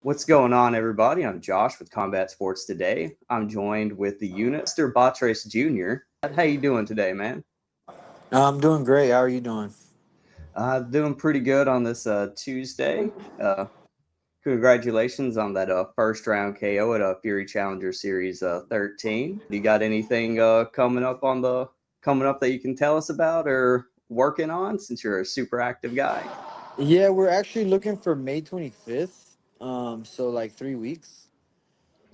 What's going on, everybody? I'm Josh with Combat Sports Today. I'm joined with the unit, Lester Batres Jr. How you doing today, man? I'm doing great. How are you doing? Doing pretty good on this Tuesday. Congratulations on that first round KO at Fury Challenger Series 13. You got anything coming up that you can tell us about or working on since you're a super active guy? Yeah, we're actually looking for May 25th. So like 3 weeks.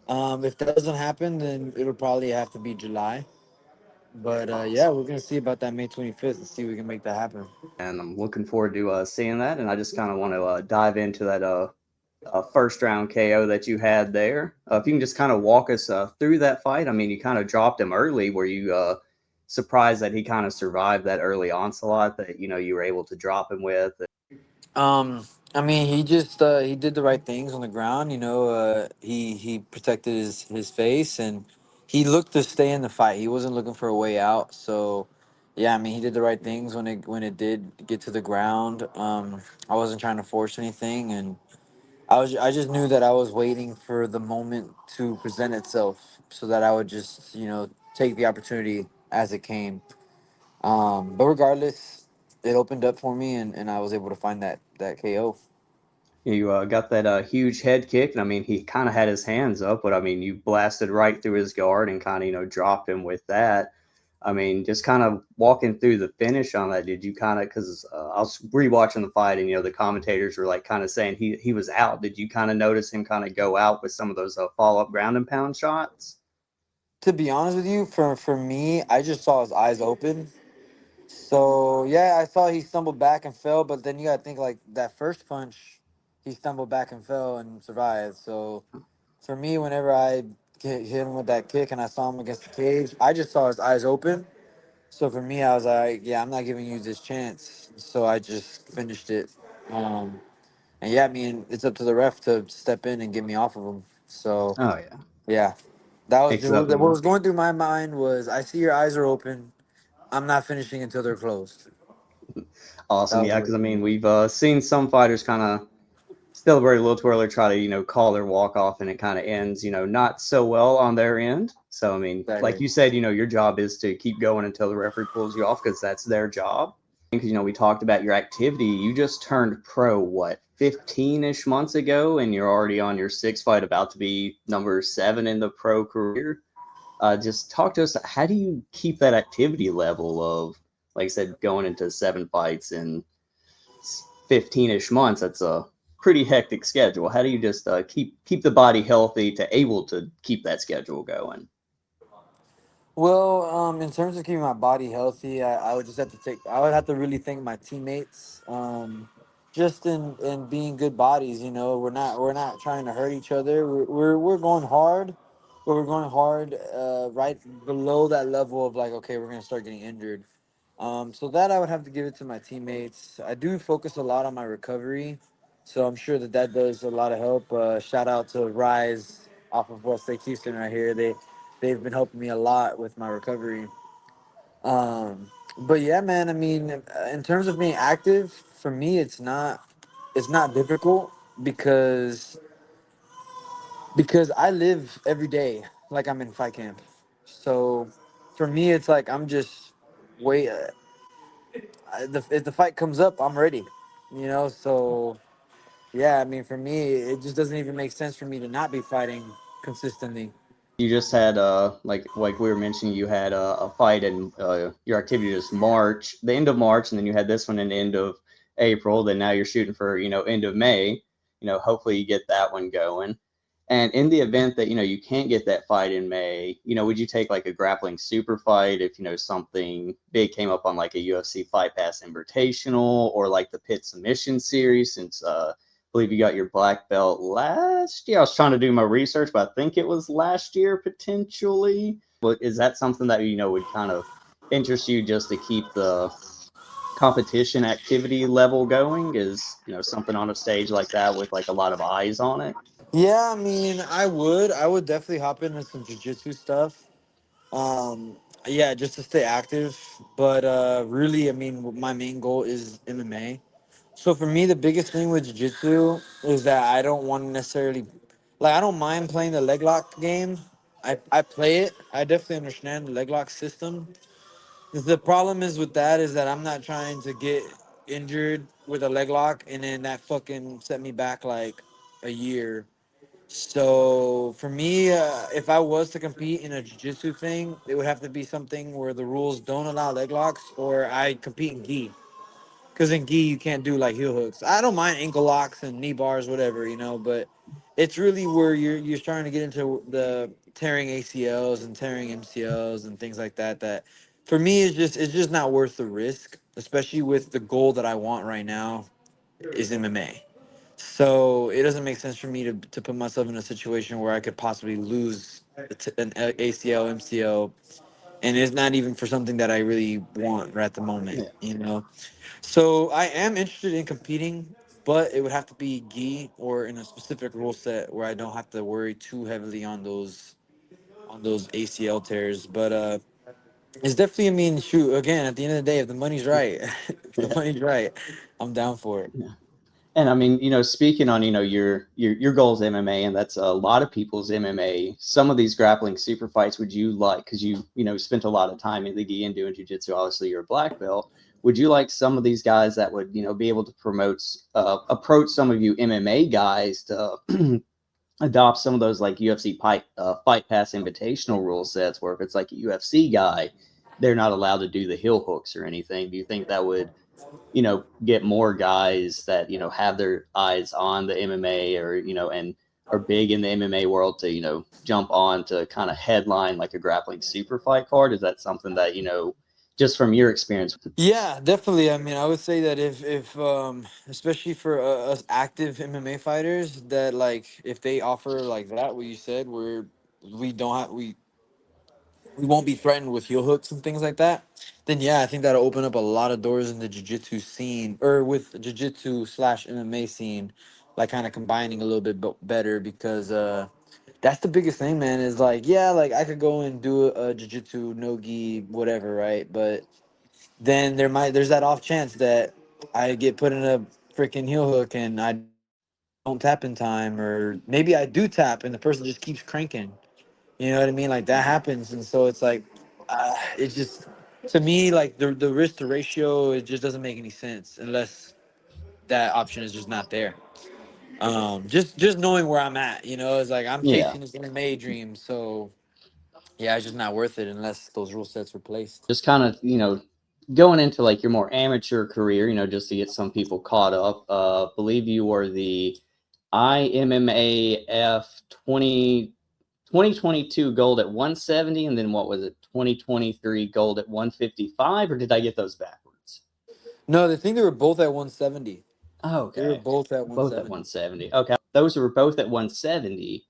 If that doesn't happen, then it'll probably have to be July. But yeah, we're gonna see about that May 25th and see if we can make that happen. And I'm looking forward to seeing that. And I just kind of want to dive into that first round KO that you had there. If you can just kind of walk us through that fight. I mean, you kind of dropped him early. Were you surprised that he kind of survived that early onslaught that you were able to drop him with? Um, I mean, he did the right things on the ground. He protected his face and he looked to stay in the fight. He wasn't looking for a way out. So, yeah, I mean, he did the right things when it did get to the ground. I wasn't trying to force anything, and I just knew that I was waiting for the moment to present itself, so that I would just take the opportunity as it came. But regardless, it opened up for me, and I was able to find that KO. You got that huge head kick, and I mean, he kind of had his hands up, but I mean, you blasted right through his guard and kind of dropped him with that. I mean, just kind of walking through the finish on that. Did you kind of because I was rewatching the fight, and the commentators were like kind of saying he was out. Did you kind of notice him kind of go out with some of those follow up ground and pound shots? To be honest with you, for me, I just saw his eyes open. So yeah, I saw he stumbled back and fell, but then you gotta think like that first punch, he stumbled back and fell and survived. So for me, whenever I hit him with that kick and I saw him against the cage, I just saw his eyes open. So for me, I was like, yeah, I'm not giving you this chance. So I just finished it. Um, and yeah, I mean, it's up to the ref to step in and get me off of him. So Oh yeah, yeah, that was picks up what and was going through my mind was I see your eyes are open. I'm not finishing until they're closed. That awesome. was Yeah, because I it. mean, we've seen some fighters kind of still very little twirler try to call their walk off, and it kind of ends not so well on their end. So I mean, like Exactly. you said, your job is to keep going until the referee pulls you off because that's their job. Because we talked about your activity. You just turned pro what 15ish months ago, and you're already on your sixth fight, about to be number 7 in the pro career. Just talk to us. How do you keep that activity level of, like I said, going into 7 fights in 15ish months? That's a pretty hectic schedule. How do you just keep the body healthy to able to keep that schedule going? Well, in terms of keeping my body healthy, I would just have to take. I would have to really thank my teammates. Just in being good bodies. We're not trying to hurt each other. We're going hard, but we're going hard right below that level of like, okay, we're gonna start getting injured. So that I would have to give it to my teammates. I do focus a lot on my recovery, so I'm sure that does a lot of help. Shout out to Rise off of West Lake Houston right here. They've been helping me a lot with my recovery. But yeah, man. I mean, in terms of being active, for me, it's not difficult because I live every day like I'm in fight camp. So for me, it's like I'm just wait. If the fight comes up, I'm ready. So yeah. I mean, for me, it just doesn't even make sense for me to not be fighting consistently. You just had like we were mentioning, you had a fight in your activity is March, the end of March, and then you had this one in the end of April. Then now you're shooting for end of May. Hopefully you get that one going. And in the event that you can't get that fight in May, would you take like a grappling super fight if something big came up on like a UFC Fight Pass Invitational or like the Pit Submission Series? Since believe you got your black belt last year. I was trying to do my research, but I think it was last year potentially. But is that something that would kind of interest you just to keep the competition activity level going? Is something on a stage like that with like a lot of eyes on it? Yeah, I mean, I would definitely hop into some jujitsu stuff. Um, yeah, just to stay active. But really, I mean, my main goal is MMA. So for me, the biggest thing with jiu-jitsu is that I don't want to necessarily, like, I don't mind playing the leg lock game. I play it. I definitely understand the leg lock system. The problem is with that is that I'm not trying to get injured with a leg lock and then that fucking set me back like a year. So for me, if I was to compete in a jiu-jitsu thing, it would have to be something where the rules don't allow leg locks, or I compete in gi. Because in gi you can't do like heel hooks. I don't mind ankle locks and knee bars, whatever, but it's really where you're starting to get into the tearing ACLs and tearing MCLs and things like that. That for me is just it's just not worth the risk, especially with the goal that I want right now is MMA. So it doesn't make sense for me to put myself in a situation where I could possibly lose an ACL, MCL, and it's not even for something that I really want right at the moment. So I am interested in competing, but it would have to be gi or in a specific rule set where I don't have to worry too heavily on those ACL tears. But it's definitely, I mean, shoot, again, at the end of the day, if the money's right, if the Yeah. money's right, I'm down for it. Yeah. And I mean, speaking on, your goals MMA, and that's a lot of people's MMA. Some of these grappling super fights, would you like, because spent a lot of time in the gi and doing jiu-jitsu, obviously you're a black belt. Would you like some of these guys that would, be able to approach some of you MMA guys to adopt some of those like UFC fight pass invitational rule sets, where if it's like a UFC guy, they're not allowed to do the heel hooks or anything? Do you think that would get more guys that, have their eyes on the MMA, or, and are big in the MMA world to, jump on to kind of headline like a grappling super fight card? Is that something that, just from your experience? Yeah, definitely. I mean, I would say that if especially for us active MMA fighters, that like if they offer like that, what you said, where we don't have we won't be threatened with heel hooks and things like that, then yeah, I think that'll open up a lot of doors in the jiu-jitsu scene, or with jiu-jitsu slash MMA scene, like kind of combining a little bit better, because that's the biggest thing, man, is like, yeah, like I could go and do a jiu-jitsu no gi whatever, right? But then there's that off chance that I get put in a freaking heel hook and I don't tap in time, or maybe I do tap and the person just keeps cranking. You know what I mean? Like that happens, and so it's like, it's just, to me, like the risk to ratio, it just doesn't make any sense unless that option is just not there. Just knowing where I'm at, it's like I'm Yeah. chasing this MMA dream, so yeah, it's just not worth it unless those rule sets are placed. Just kind of, going into like your more amateur career, just to get some people caught up. Believe you were the IMMAF 2022 gold at 170, and then what was it, 2023 gold at 155, or did I get those backwards? No, the thing, they were both at 170. They were Okay. both at Both at 170. 170. Okay. Those were both at 170.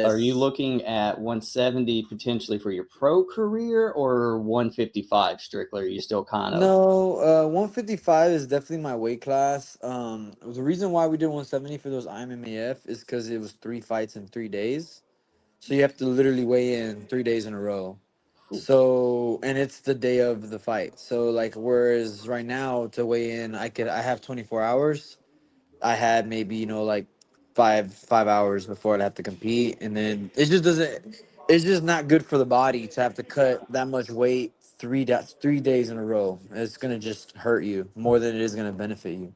Are you Yes. looking at 170 potentially for your pro career, or 155 strictly? Are you still kind of? No, 155 is definitely my weight class. The reason why we did 170 for those IMMAF is because it was 3 fights in 3 days. So you have to literally weigh in 3 days in a row. So, and it's the day of the fight. So like, whereas right now to weigh in, I have 24 hours. I had maybe, like five hours before I'd have to compete, and then it just doesn't. It's just not good for the body to have to cut that much weight 3 days in a row. It's gonna just hurt you more than it is gonna benefit you.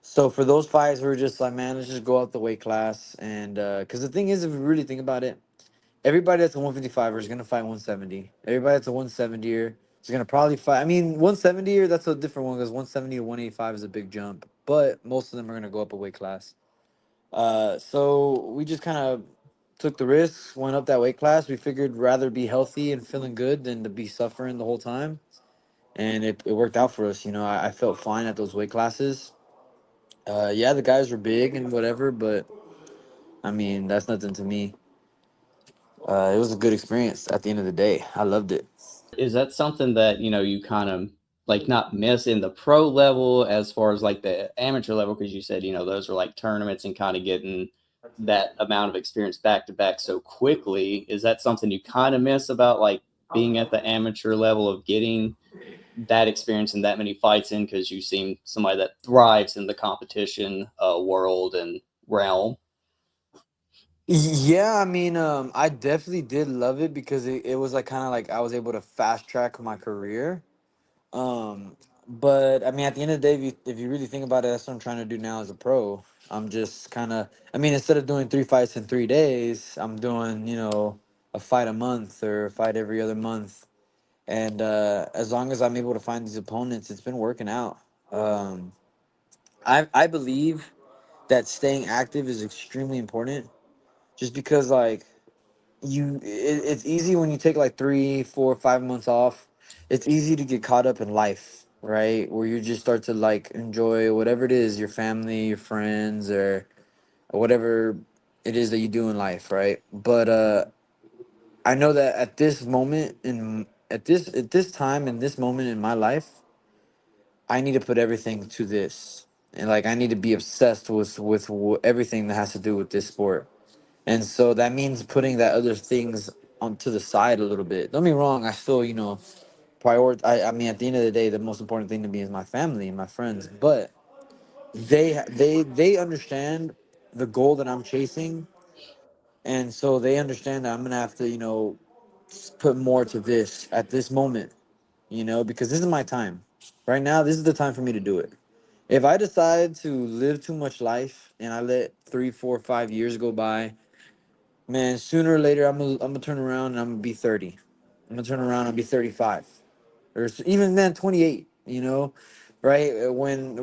So for those fights, we're just like, man, let's just go up the weight class, and because the thing is, if you really think about it, everybody that's a 155er is gonna fight 170. Everybody that's a 170er is gonna probably fight. I mean, 170er, that's a different one, because 170 to 185 is a big jump, but most of them are gonna go up a weight class. So we just kind of took the risks, went up that weight class. We figured rather be healthy and feeling good than to be suffering the whole time. And it worked out for us. I felt fine at those weight classes. Yeah, the guys were big and whatever, but I mean, that's nothing to me. It was a good experience at the end of the day. I loved it. Is that something that, you kind of like not miss in the pro level as far as like the amateur level? Because you said, those are like tournaments and kind of getting that amount of experience back to back so quickly. Is that something you kind of miss about like being at the amateur level of getting that experience and that many fights in, because you seem somebody that thrives in the competition world and realm. Yeah, I mean, I definitely did love it because it was like kind of like I was able to fast track my career. Um, but I mean, at the end of the day, if you really think about it, that's what I'm trying to do now as a pro. I'm just kind of, I mean, instead of doing 3 fights in 3 days, I'm doing, a fight a month or a fight every other month. And as long as I'm able to find these opponents, it's been working out. Um, I believe that staying active is extremely important, just because like it's easy when you take like 3, 4, 5 months off. It's easy to get caught up in life, right? Where you just start to like enjoy whatever it is, your family, your friends, or whatever it is that you do in life, right? But I know that at this moment in at this time in this moment in my life, I need to put everything to this, and like I need to be obsessed with everything that has to do with this sport. And so that means putting that other things onto the side a little bit. Don't be wrong, I still, prioritize. I mean, at the end of the day, the most important thing to me is my family and my friends. But they understand the goal that I'm chasing, and so they understand that I'm gonna have to, put more to this at this moment, because this is my time. Right now, this is the time for me to do it. If I decide to live too much life and I let 3, 4, 5 years go by, man, sooner or later I'm gonna turn around and I'm gonna be 30. I'm gonna turn around and be 35, or even then 28. Right? When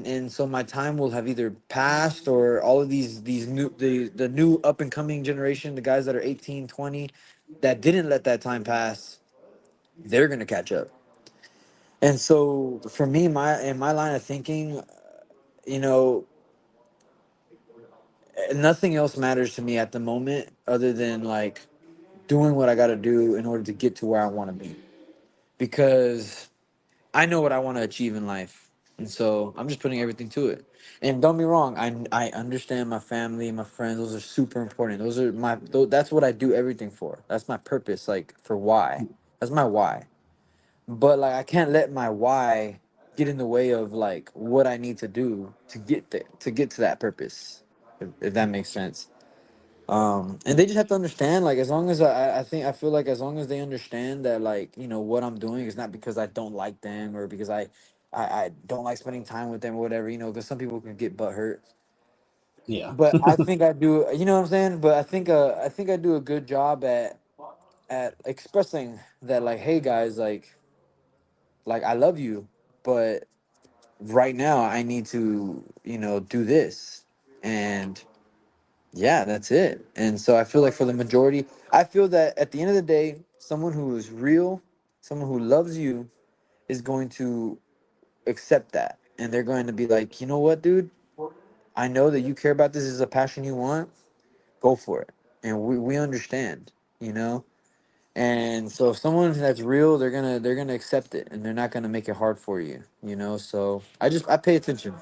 and so my time will have either passed, or all of these new the new up and coming generation, the guys that are 18, 20, that didn't let that time pass, they're gonna catch up. And so for me, my in my line of thinking, you know, nothing else matters to me at the moment other than like doing what I got to do in order to get to where I want to be, because I know what I want to achieve in life. And so I'm just putting everything to it. And don't be wrong, I understand my family, my friends, those are super important. Those are that's what I do everything for. That's my purpose, like for why. That's my why. But like I can't let my why get in the way of like what I need to do to get there, to get to that purpose. If that makes sense. And they just have to understand, like, as long as I feel like as long as they understand that, like, what I'm doing is not because I don't like them, or because I don't like spending time with them or whatever, because some people can get butt hurt. Yeah. But I think I do, what I'm saying? But I think I do a good job at expressing that, like, hey guys, like I love you, but right now I need to, do this. And yeah, that's it. And so I feel like for the majority, I feel that at the end of the day, someone who is real, someone who loves you, is going to accept that. And they're going to be like, you know what, dude? I know that you care about this, is a passion you want. Go for it. And we understand, you know? And so if someone that's real, they're gonna accept it, and they're not gonna make it hard for you. So I pay attention.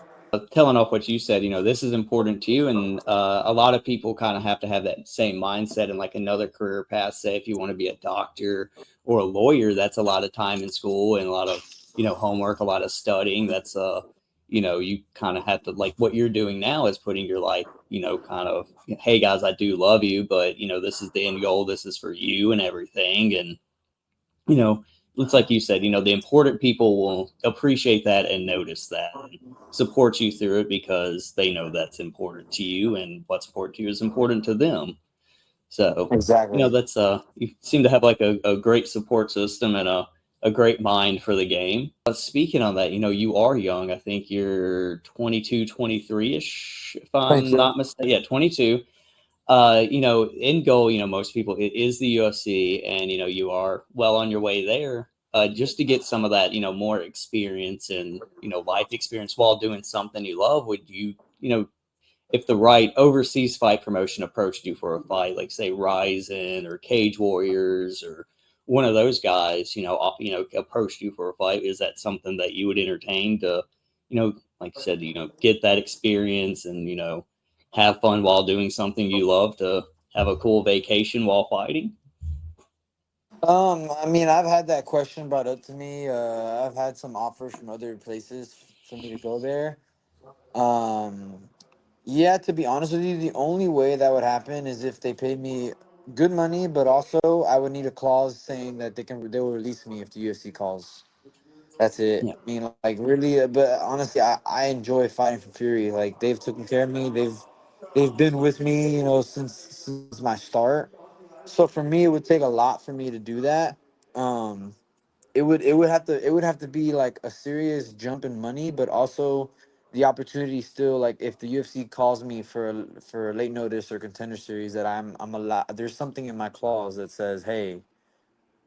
Telling off what you said, this is important to you, and a lot of people kind of have to have that same mindset in like another career path. Say, if you want to be a doctor or a lawyer, that's a lot of time in school and a lot of homework, a lot of studying. That's you kind of have to, like what you're doing now is putting your life, kind of, hey guys, I do love you, but this is the end goal. This is for you and everything, and you know, it's like you said, the important people will appreciate that and notice that and support you through it because they know that's important to you, and what's important to you is important to them. So, Exactly. that's you seem to have like a great support system and a great mind for the game. Speaking on that, you are young. I think you're 22, 23-ish, if I'm 22. not mistaken. Yeah, 22. In goal, most people, it is the UFC, and you are well on your way there. Just to get some of that, more experience and life experience while doing something you love. Would you, if the right overseas fight promotion approached you for a fight, like say RIZIN or Cage Warriors or one of those guys, approached you for a fight, is that something that you would entertain to, like you said, get that experience and have fun while doing something you love, to have a cool vacation while fighting? I mean, I've had that question brought up to me. I've had some offers from other places for me to go there. Um, yeah, to be honest with you, the only way that would happen is if they paid me good money, but also I would need a clause saying that they will release me if the UFC calls. That's it. Yeah. I mean, like really, but honestly, I enjoy fighting for Fury. Like they've taken care of me. They've been with me, since my start. So for me, it would take a lot for me to do that. Um, it would have to be like a serious jump in money, but also the opportunity still, like if the UFC calls me for a late notice or contender series, that I'm allowed. There's something in my clause that says, hey,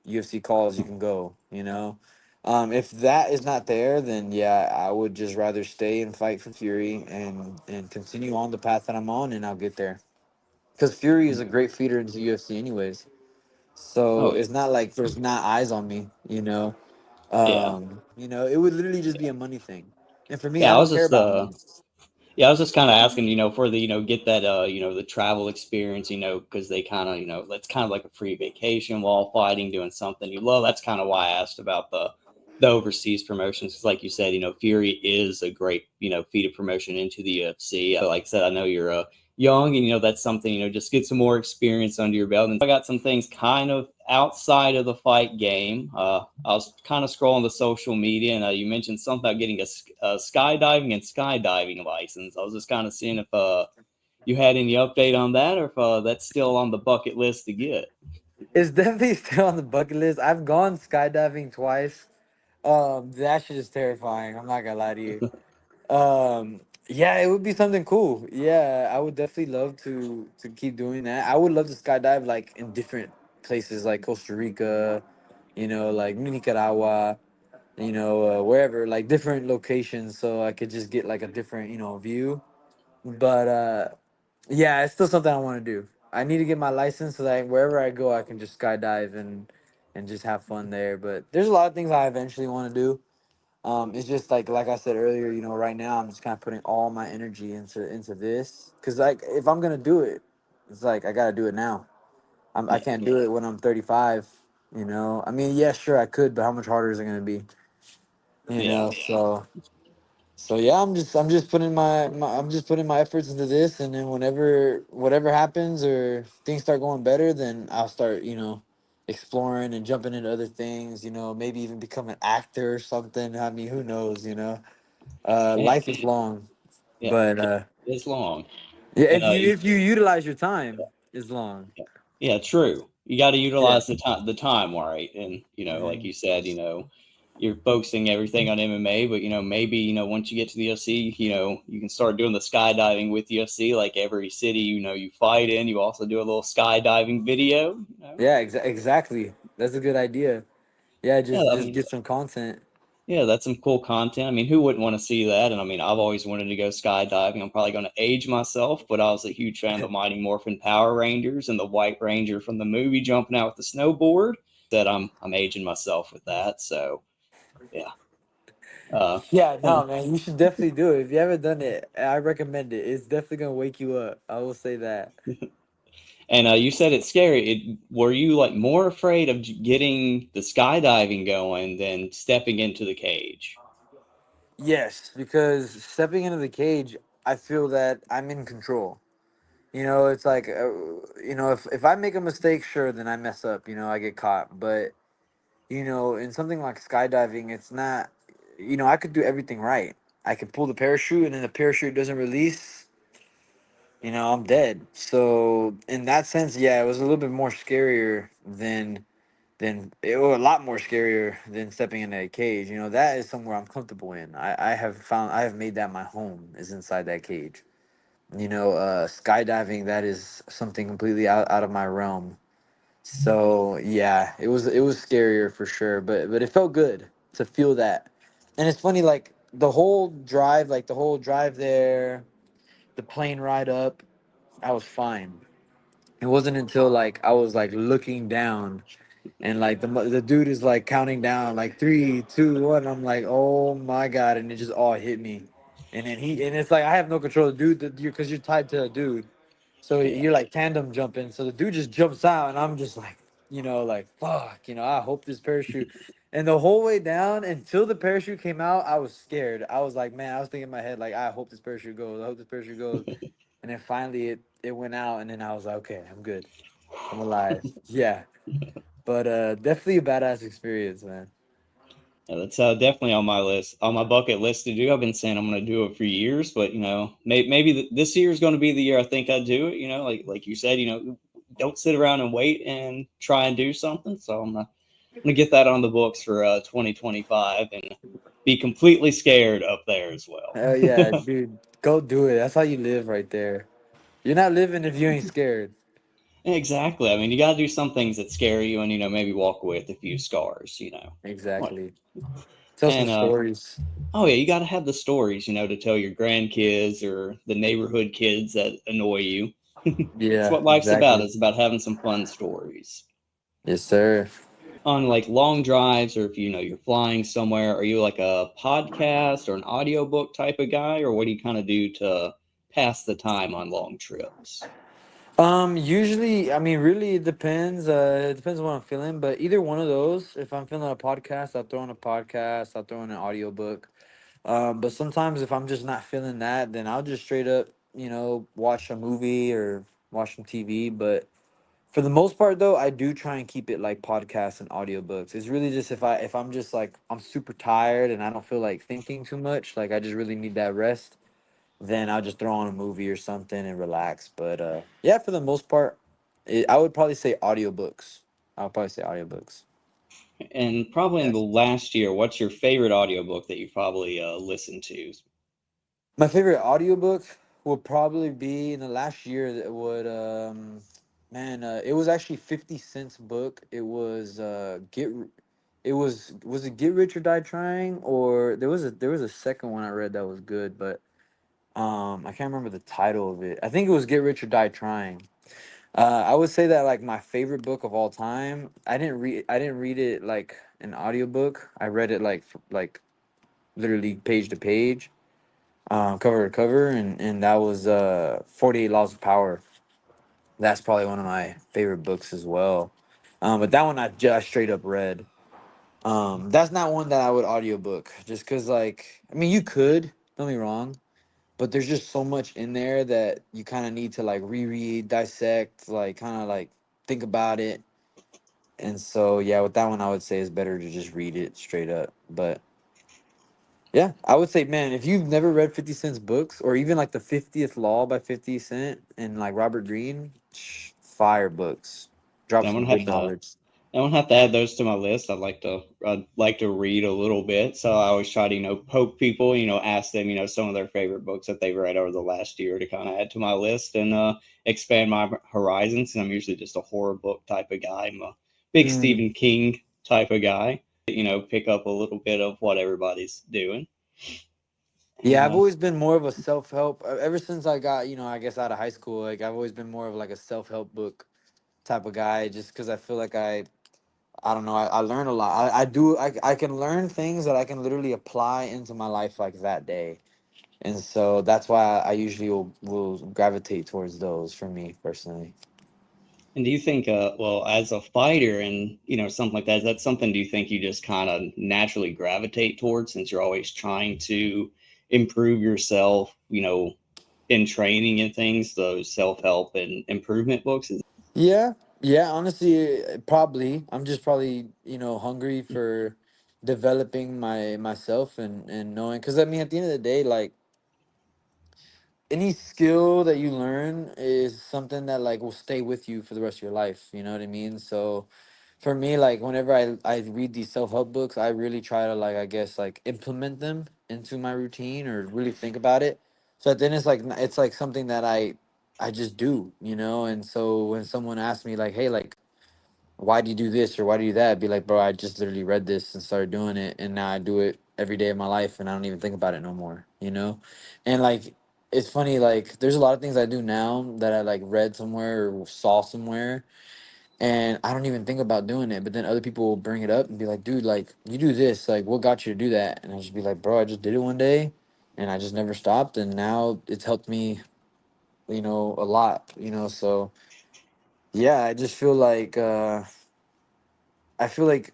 UFC calls, you can go. If that is not there, then yeah, I would just rather stay and fight for Fury and continue on the path that I'm on, and I'll get there. Because Fury is a great feeder into UFC, anyways. So Oh it's not like there's not eyes on me. yeah. It would literally just be a money thing. And for me, I Yeah. I don't was care just about money. Yeah, I was just kind of asking, for the, get that, the travel experience, because they kind of, that's kind of like a free vacation while fighting, doing something you love. That's kind of why I asked about the overseas promotions. Because, like you said, Fury is a great, feeder promotion into the UFC. Like I said, I know you're young, and that's something, just get some more experience under your belt. And I got some things kind of outside of the fight game. I was kind of scrolling the social media, and you mentioned something about getting a skydiving license. I was just kind of seeing if you had any update on that, or if that's still on the bucket list to get. It's definitely still on the bucket list. I've gone skydiving twice. That shit is terrifying. I'm not gonna lie to you. Yeah, it would be something cool. Yeah, I would definitely love to keep doing that. I would love to skydive like in different places like Costa Rica, like Nicaragua, wherever, like different locations, so I could just get like a different, view. But yeah, it's still something I want to do. I need to get my license so that wherever I go, I can just skydive and just have fun there. But there's a lot of things I eventually want to do. It's just like I said earlier, right now I'm just kind of putting all my energy into this, because like if I'm gonna do it, it's like I gotta do it now. I Yeah, can't do it when I'm 35. I mean, yeah, sure I could, but how much harder is it gonna be? yeah, So yeah, I'm just putting I'm just putting my efforts into this, and then whenever whatever happens or things start going better, then I'll start exploring and jumping into other things. Maybe even become an actor or something. I mean, who knows? yeah, Life is long, yeah. but It's long, yeah, and if you utilize your time, it's long. yeah, yeah, true. You got to Yeah. utilize the time right, and like Mhm. you said, you're focusing everything on MMA, but maybe once you get to the UFC, you can start doing the skydiving with the UFC. Like every city you fight in, you also do a little skydiving video. Yeah, exactly. That's a good idea. Yeah, Yeah, I just mean, get some content. yeah, that's some cool content. I mean, who wouldn't want to see that? And I mean, I've always wanted to go skydiving. I'm probably going to age myself, but I was a huge fan of the Mighty Morphin Power Rangers and the White Ranger from the movie jumping out with the snowboard. That I'm aging myself with that. So yeah. Yeah, And, no, man, you should definitely do it. If you haven't done it, I recommend it. It's definitely gonna wake you up. I will say that. and you said it's scary. Were you like more afraid of getting the skydiving going than stepping into the cage? Yes, because stepping into the cage, I feel that I'm in control. It's like, if I make a mistake, sure, then I mess up. I get caught. But in something like skydiving, it's not. I could do everything right. I could pull the parachute, and then the parachute doesn't release. I'm dead. So in that sense, yeah, it was a little bit more scarier than it was a lot more scarier than stepping in a cage. That is somewhere I'm comfortable in. I have made that my home is inside that cage. Skydiving, that is something completely out of my realm. So yeah, it was scarier for sure, but it felt good to feel that. And it's funny, like the whole drive there, the plane ride up, I was fine. It wasn't until like I was like looking down, and like the dude is like counting down like 3, 2, 1. I'm like, oh my god, and it just all hit me. And it's like I have no control. The dude, that you're tied to a dude, so Yeah, you're like tandem jumping. So the dude just jumps out, and I'm just like. like, fuck, I hope this parachute. And the whole way down until the parachute came out, I was scared. I was like, man, I was thinking in my head, like, I hope this parachute goes. I hope this parachute goes. And then finally it went out, and then I was like, okay, I'm good. I'm alive. Yeah. But definitely a badass experience, man. Yeah, that's definitely on my list, on my bucket list to do. I've been saying I'm going to do it for years, but maybe this year is going to be the year I think I do it. Like you said, don't sit around and wait and try and do something. So I'm gonna get that on the books for 2025 and be completely scared up there as well. Hell yeah, dude. Go do it. That's how you live right there. You're not living if you ain't scared. Exactly. I mean, you got to do some things that scare you, and maybe walk away with a few scars. What? Exactly. Tell some And stories. oh yeah, you got to have the stories, to tell your grandkids or the neighborhood kids that annoy you. It's Yeah, what life's about. exactly. It's about having some fun stories. Yes, sir. On like long drives, or if you're flying somewhere, are you like a podcast or an audiobook type of guy, or what do you kind of do to pass the time on long trips? Usually, I mean, really, it depends. It depends on what I'm feeling, but either one of those. If I'm feeling a podcast, I'll throw in a podcast. I'll throw in an audiobook. But sometimes if I'm just not feeling that, then I'll just straight up, watch a movie or watch some TV. But for the most part, though, I do try and keep it like podcasts and audiobooks. It's really just if I'm just like I'm super tired and I don't feel like thinking too much, like I just really need that rest, then I'll just throw on a movie or something and relax. But yeah, for the most part, I would probably say audiobooks. I would probably say audiobooks. And probably in the last year, what's your favorite audiobook that you probably listened to? My favorite audiobook would probably be in the last year that would man, it was actually 50 Cent's book. It was was it Get Rich or Die Trying, or there was a second one I read that was good, but I can't remember the title of it. I think it was Get Rich or Die Trying. I would say that like my favorite book of all time. I didn't read it like an audiobook. I read it like literally page to page, cover to cover, and that was 48 Laws of Power. That's probably one of my favorite books as well. But that one I just straight up read. That's not one that I would audiobook just because, like, I mean, you could, don't be wrong, but there's just so much in there that you kind of need to like reread, dissect, like kind of like think about it. And so, yeah, with that one, I would say it's better to just read it straight up. But yeah, I would say, man, if you've never read 50 Cent's books or even like the 50th Law by 50 Cent and like Robert Greene, fire books. Drop I'm some gonna have good to knowledge. I'm gonna have to add those to my list. I'd like to read a little bit, so I always try to poke people, ask them some of their favorite books that they've read over the last year to kind of add to my list and expand my horizons. And I'm usually just a horror book type of guy. I'm a big Mm. Stephen King type of guy. Pick up a little bit of what everybody's doing. Yeah, And I've always been more of a self help ever since I got, I guess out of high school. Like, I've always been more of like a self help book type of guy just because I feel like I don't know, I learn a lot. I can learn things that I can literally apply into my life like that day. And so that's why I usually will gravitate towards those for me personally. And do you think, well, as a fighter and something like that, is that something do you think you just kind of naturally gravitate towards since you're always trying to improve yourself, in training and things, those self help and improvement books? Yeah, yeah. Honestly, probably. I'm just probably hungry for developing myself and knowing. Because I mean, at the end of the day, like any skill that you learn is something that like will stay with you for the rest of your life. You know what I mean? So for me, like whenever I read these self help books, I really try to like I guess like implement them into my routine or really think about it. So then it's like something that I just do. And so when someone asks me like, hey, like why do you do this or why do you do that? I'd be like, bro, I just literally read this and started doing it, and now I do it every day of my life, and I don't even think about it no more. And like, it's funny, like, there's a lot of things I do now that I like read somewhere or saw somewhere, and I don't even think about doing it. But then other people will bring it up and be like, dude, like, you do this, like, what got you to do that? And I'll just be like, bro, I just did it one day, and I just never stopped, and now it's helped me, a lot. So yeah, I just feel like. I feel like,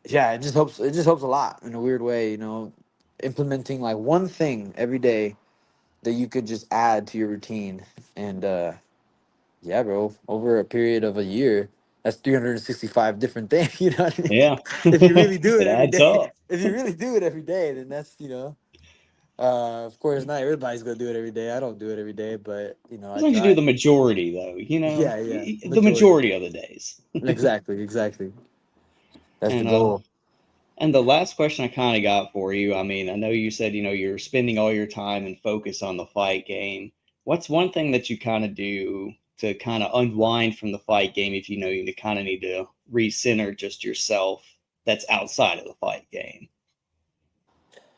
yeah, it just helps. It just helps a lot in a weird way, you know, implementing like one thing every day that you could just add to your routine. And yeah, bro, over a period of a year, that's 365 different things. You know what I mean? Yeah, If you really do it it every adds day, up. if you really do it every day, then that's, you know, of course, not everybody's gonna do it every day. I don't do it every day, but you know, As I long as you do try. the majority, though, Yeah, yeah, the majority. majority of the days. Exactly, exactly. That's the And goal. the last question I kind of got for you, I mean, I know you said, you're spending all your time and focus on the fight game. What's one thing that you kind of do to kind of unwind from the fight game if you know you kind of need to recenter just yourself that's outside of the fight game?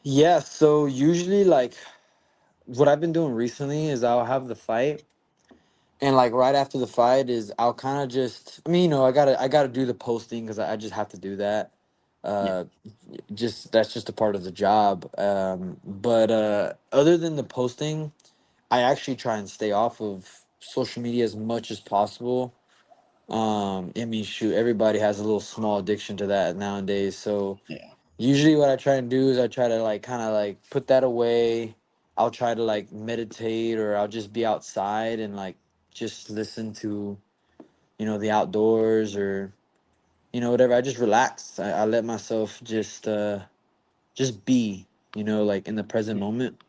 Yeah, so usually like what I've been doing recently is I'll have the fight, and like right after the fight is I'll kind of just, I mean, you know, I gotta do the posting because I just have to do that. Yeah, Uh just that's just a part of the job. But other than the posting, I actually try and stay off of social media as much as possible. I mean, shoot, everybody has a little small addiction to that nowadays. So yeah, usually what I try and do is I try to like kind of like put that away. I'll try to like meditate, or I'll just be outside and like just listen to, you know, the outdoors, or you know, whatever. I just relax. I let myself just be, you know, like in the present yeah, moment.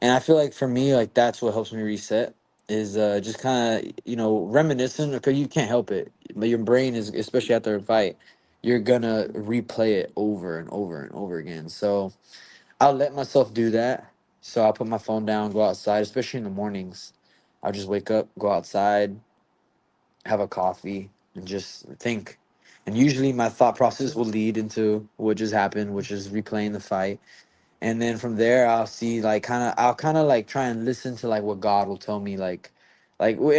And I feel like for me, like that's what helps me reset is just kind of, you know, reminiscent, because you can't help it. But your brain is, especially after a fight, you're gonna replay it over and over and over again. So I'll let myself do that. So I'll put my phone down, go outside, especially in the mornings. I'll just wake up, go outside, have a coffee, and just think. And usually my thought process will lead into what just happened, which is replaying the fight. And then from there I'll kind of like try and listen to like what God will tell me,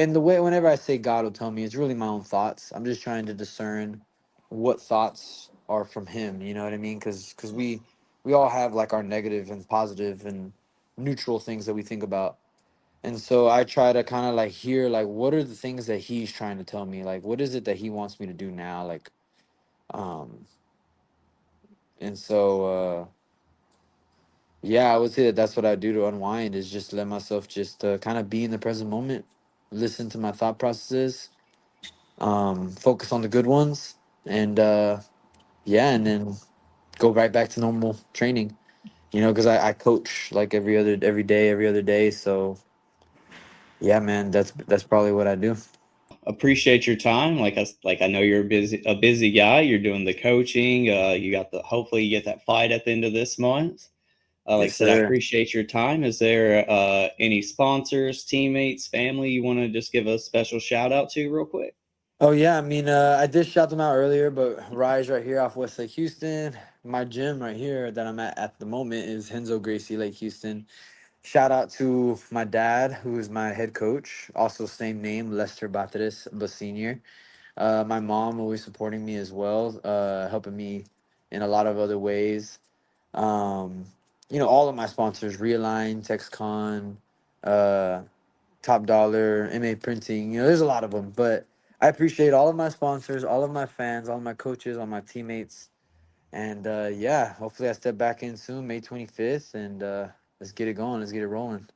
and the way, whenever I say God will tell me, it's really my own thoughts. I'm just trying to discern what thoughts are from him, you know what I mean? Because we all have like our negative and positive and neutral things that we think about. And so I try to kind of like hear like what are the things that he's trying to tell me, like what is it that he wants me to do now, like um and so yeah, I would say that that's what I do to unwind, is just let myself just kind of be in the present moment, listen to my thought processes, focus on the good ones, and yeah, and then go right back to normal training. You know, because I coach like every other day. So yeah, man, that's probably what I do. appreciate your time. Like I know you're a busy guy. You're doing the coaching. You got the hopefully you get that fight at the end of this month. Like I Yes, said, I sir. appreciate your time. Is there any sponsors, teammates, family you want to just give a special shout out to real quick? Oh yeah, I mean, I did shout them out earlier, but Rise right here off Westlake Houston. My gym right here that I'm at the moment is Henzo Gracie Lake Houston. Shout out to my dad, who is my head coach, also same name, Lester Batres Sr. My mom always supporting me as well, helping me in a lot of other ways. Um, you know, all of my sponsors, Realign, TexCon, uh, Top Dollar, MA Printing, you know, there's a lot of them, but I appreciate all of my sponsors, all of my fans, all of my coaches, all my teammates. And yeah, hopefully I step back in soon, May 25th, and let's get it going. Let's get it rolling.